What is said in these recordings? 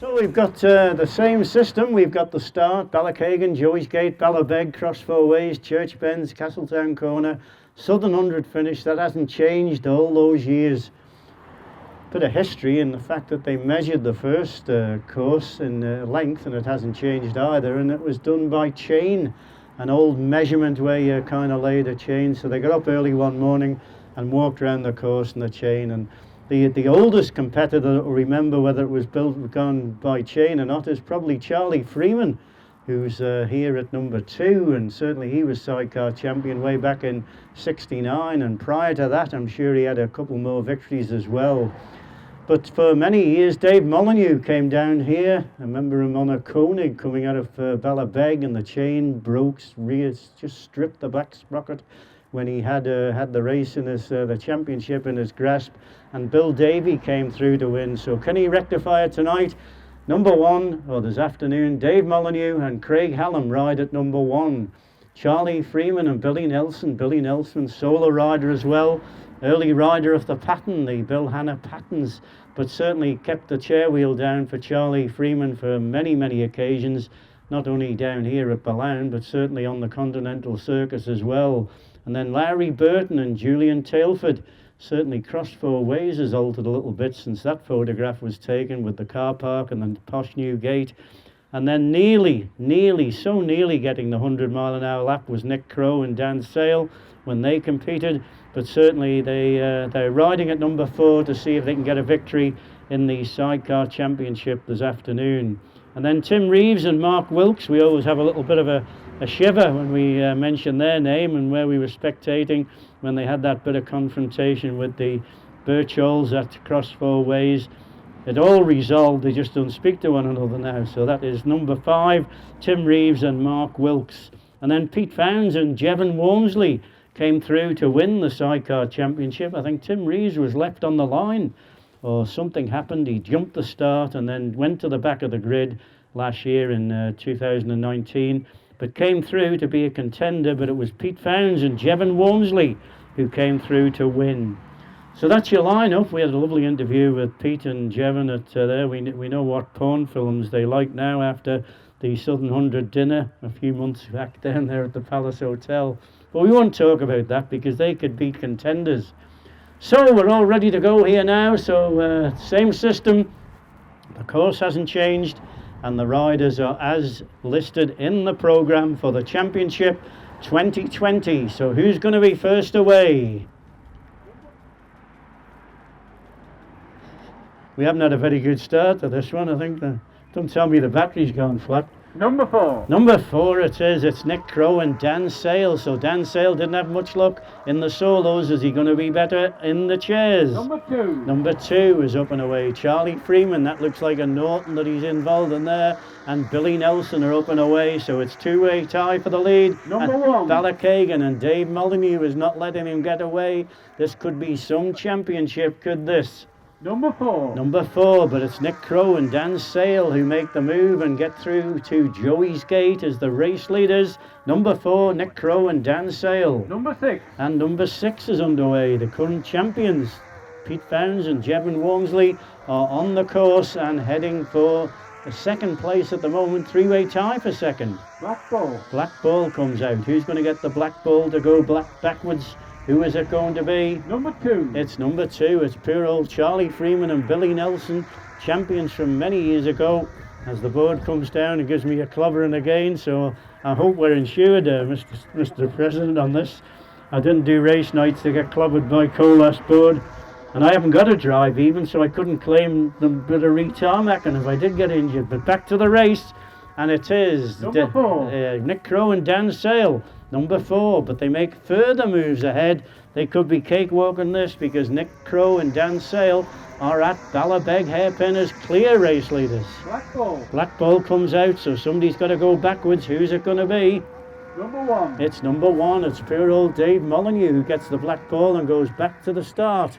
So we've got the same system. We've got the start, Ballakegan, Joey's Gate, Ballabeg, Cross Four Ways, Church Bends, Castletown Corner, Southern 100 finish. That hasn't changed all those years. Bit of history in the fact that they measured the first course in length, and it hasn't changed either, and it was done by chain, an old measurement where you kind of laid a chain. So they got up early one morning and walked around the course in the chain, and the oldest competitor that will remember whether it was gone by chain or not is probably Charlie Freeman, who's here at number 2, and certainly he was sidecar champion way back in '69, and prior to that I'm sure he had a couple more victories as well. But for many years Dave Molyneux came down here. I remember him on a Koenig coming out of Ballabeg, and the chain broke, just stripped the back sprocket when he had the race in his the championship in his grasp, and Bill Davey came through to win. So can he rectify it tonight? Number 1, or this afternoon, Dave Molyneux and Craig Hallam ride at number 1. Charlie Freeman and Billy Nelson. Billy Nelson, solo rider as well, early rider of the pattern, the Bill Hanna patterns, but certainly kept the chair wheel down for Charlie Freeman for many, many occasions, not only down here at Ballown, but certainly on the Continental Circus as well. And then Larry Burton and Julian Tailford. Certainly Cross Four Ways has altered a little bit since that photograph was taken, with the car park and the posh new gate. And then nearly getting the 100-mile-an-hour lap was Nick Crow and Dan Sale when they competed. But certainly they're riding at number 4 to see if they can get a victory in the sidecar championship this afternoon. And then Tim Reeves and Mark Wilkes, we always have a little bit of a shiver when we mention their name, and where we were spectating when they had that bit of confrontation with the Birchalls at Cross Four Ways. It all resolved, they just don't speak to one another now. So that is number 5, Tim Reeves and Mark Wilkes. And then Pete Founds and Jevon Wormsley came through to win the sidecar championship. I think Tim Reeves was left on the line, or something happened. He jumped the start and then went to the back of the grid last year in 2019, but came through to be a contender. But it was Pete Founds and Jevon Wormsley who came through to win. So that's your lineup. We had a lovely interview with Pete and Jevon at there. We know what porn films they like now after the Southern 100 dinner a few months back down there at the Palace Hotel. But we won't talk about that because they could beat contenders. So we're all ready to go here now. So same system. The course hasn't changed, and the riders are as listed in the program for the Championship 2020. So who's going to be first away? We haven't had a very good start to this one. I think don't tell me the battery's gone flat. Number 4. Number 4 it is. It's Nick Crow and Dan Sale. So Dan Sale didn't have much luck in the solos. Is he going to be better in the chairs? Number 2. Number 2 is up and away. Charlie Freeman, that looks like a Norton that he's involved in there. And Billy Nelson are up and away. So it's two-way tie for the lead. Number 1. Ballakegan, and Dave Molyneux is not letting him get away. This could be some championship, could this? Number 4. Number 4, but it's Nick Crow and Dan Sale who make the move and get through to Joey's Gate as the race leaders. Number 4, Nick Crow and Dan Sale. Number 6. And number 6 is underway. The current champions, Pete Founds and Jevon Wormsley, are on the course and heading for the second place at the moment. Three-way tie for second. Black ball. Black ball comes out. Who's going to get the black ball to go backwards? Who is it going to be? Number 2. It's number 2. It's poor old Charlie Freeman and Billy Nelson, champions from many years ago. As the board comes down, it gives me a clobbering again. So I hope we're insured, Mr. President, on this. I didn't do race nights to get clobbered by Colas board, and I haven't got a drive even, so I couldn't claim the bit of retarmacking if I did get injured. But back to the race, and it is number 4. Nick Crow and Dan Sale. Number 4, but they make further moves ahead. They could be cakewalking this because Nick Crow and Dan Sale are at Ballabeg Hairpin as clear race leaders. Black ball. Black ball comes out, so somebody's got to go backwards. Who's it going to be? Number 1. It's number 1. It's poor old Dave Molyneux who gets the black ball and goes back to the start.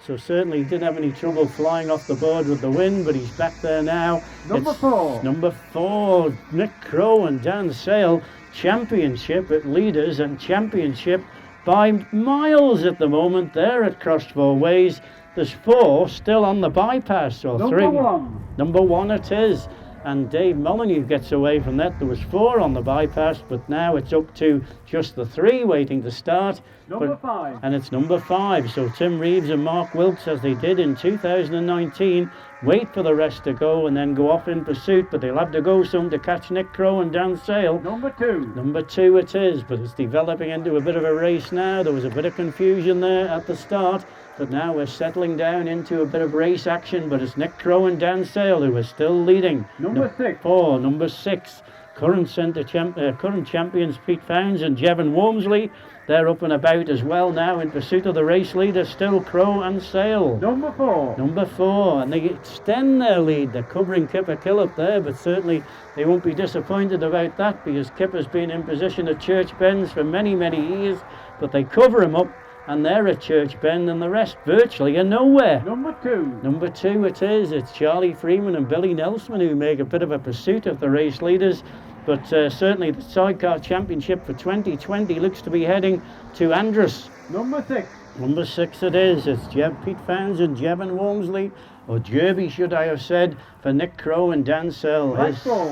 So certainly he didn't have any trouble flying off the board with the win, but he's back there now. Number 4. Number 4, Nick Crow and Dan Sale. Championship at leaders and championship by miles at the moment. They're at Cross Four Ways. There's 4 still on the bypass, or Number 3. 1. Number 1 it is. And Dave Molyneux gets away from that. There was 4 on the bypass, but now it's up to just the 3 waiting to start. Number 5. And it's number 5. So Tim Reeves and Mark Wilkes, as they did in 2019, wait for the rest to go and then go off in pursuit, but they'll have to go some to catch Nick Crow and Dan Sale. Number 2. Number 2 it is, but it's developing into a bit of a race now. There was a bit of confusion there at the start, but now we're settling down into a bit of race action, but it's Nick Crow and Dan Sale who are still leading. Number 6. 4, number 6. Current champions Pete Founds and Jevon Wormsley. They're up and about as well now in pursuit of the race leader, still Crow and Sale. Number 4. Number 4, and they extend their lead. They're covering Kipper Killip there, but certainly they won't be disappointed about that, because Kipper's been in position at Church Bends for many, many years, but they cover him up, and they're at Church Bend, and the rest virtually are nowhere. Number 2. Number 2 it is. It's Charlie Freeman and Billy Nelson who make a bit of a pursuit of the race leaders. But certainly the Sidecar Championship for 2020 looks to be heading to Andros. Number 6. Number 6 it is. It's Pete Founds and Jevon Wormsley, or Jerby should I have said, for Nick Crow and Dan Sale.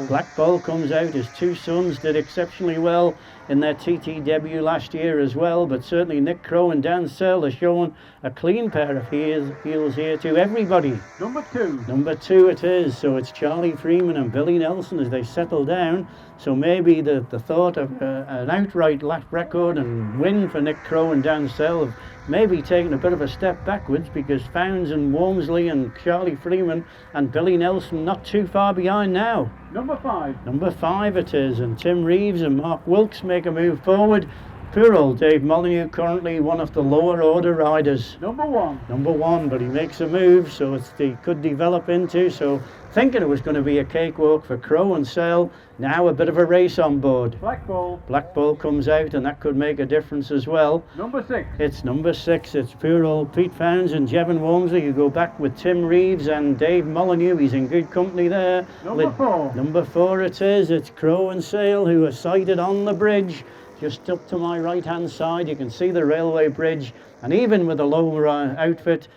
Black Ball comes out. His 2 sons did exceptionally well in their TT debut last year as well, but certainly Nick Crow and Dan Sale are showing a clean pair of heels here to everybody. Number 2. Number 2 it is. So it's Charlie Freeman and Billy Nelson as they settle down. So maybe the thought of an outright lap record and win for Nick Crow and Dan Sale have maybe taken a bit of a step backwards, because Founds and Wormsley and Charlie Freeman and Billy Nelson not too far behind now. Number 5. Number 5 it is, and Tim Reeves and Mark Wilkes make a move forward. Poor old Dave Molyneux, currently one of the lower order riders. Number 1. Number 1, but he makes a move, so he could develop into. So thinking it was going to be a cakewalk for Crow and Sale, now a bit of a race on board. Black Ball. Black Ball comes out, and that could make a difference as well. Number 6. It's number 6. It's poor old Pete Founds and Jevon Wormsley, who go back with Tim Reeves and Dave Molyneux. He's in good company there. Number 4. Number 4 it is. It's Crow and Sale, who are sighted on the bridge. Just up to my right hand side you can see the railway bridge, and even with a lower outfit,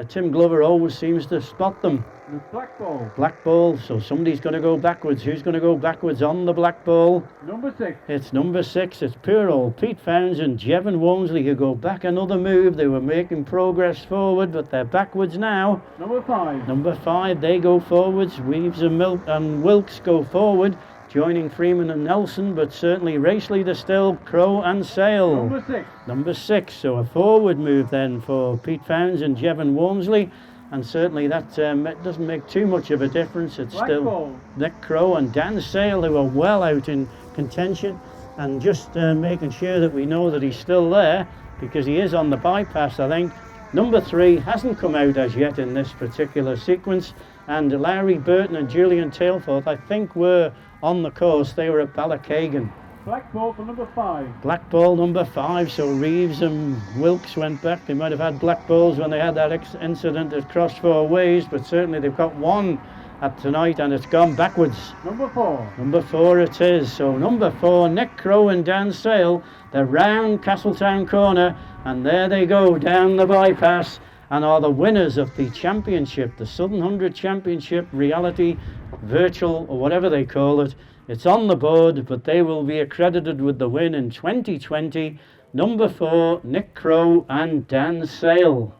Tim Glover always seems to spot them. The Black Ball. Black Ball, so somebody's going to go backwards. Who's going to go backwards on the Black Ball? Number 6. It's number 6. It's poor old Pete Founds and Jevon Wormsley, who go back another move. They were making progress forward, but they're backwards now. Number 5. Number 5, they go forwards. Reeves and Wilkes go forward, joining Freeman and Nelson, but certainly race leader still Crow and Sale. Number 6. Number 6, so a forward move then for Pete Founds and Jevon Wormsley, and certainly that doesn't make too much of a difference. It's Black still Ball. Nick Crow and Dan Sale, who are well out in contention, and just making sure that we know that he's still there, because he is on the bypass, I think. Number 3 hasn't come out as yet in this particular sequence, and Larry Burton and Julian Tailforth, I think, were on the course. They were at Ballackagan. Black Ball for number 5. Black Ball number 5, so Reeves and Wilkes went back. They might have had black balls when they had that incident at Cross Four Ways, but certainly they've got one at tonight, and it's gone backwards. Number 4. Number 4 it is. So number 4, Nick Crow and Dan Sale, they're round Castletown Corner, and there they go down the bypass, and are the winners of the championship, the Southern 100 Championship Reality Virtual, or whatever they call it. It's on the board, but they will be accredited with the win in 2020. Number 4, Nick Crow and Dan Sale.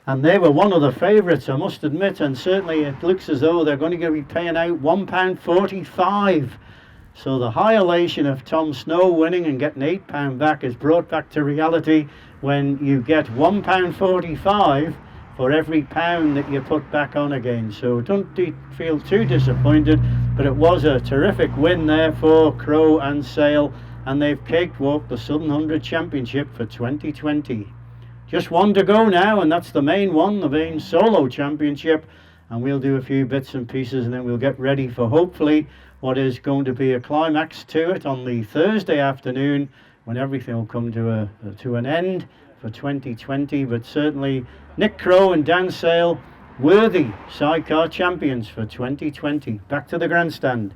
And they were one of the favourites, I must admit, and certainly it looks as though they're going to be paying out £1.45. So the high elation of Tom Snow winning and getting £8 back is brought back to reality when you get £1.45 for every pound that you put back on again. So don't feel too disappointed, but it was a terrific win there for Crow and Sale, and they've cakewalked the Southern 100 Championship for 2020. Just one to go now, and that's the main one, the main solo championship, and we'll do a few bits and pieces, and then we'll get ready for hopefully what is going to be a climax to it on the Thursday afternoon, when everything will come to an end for 2020. But certainly Nick Crow and Dan Sale, worthy sidecar champions for 2020. Back to the grandstand.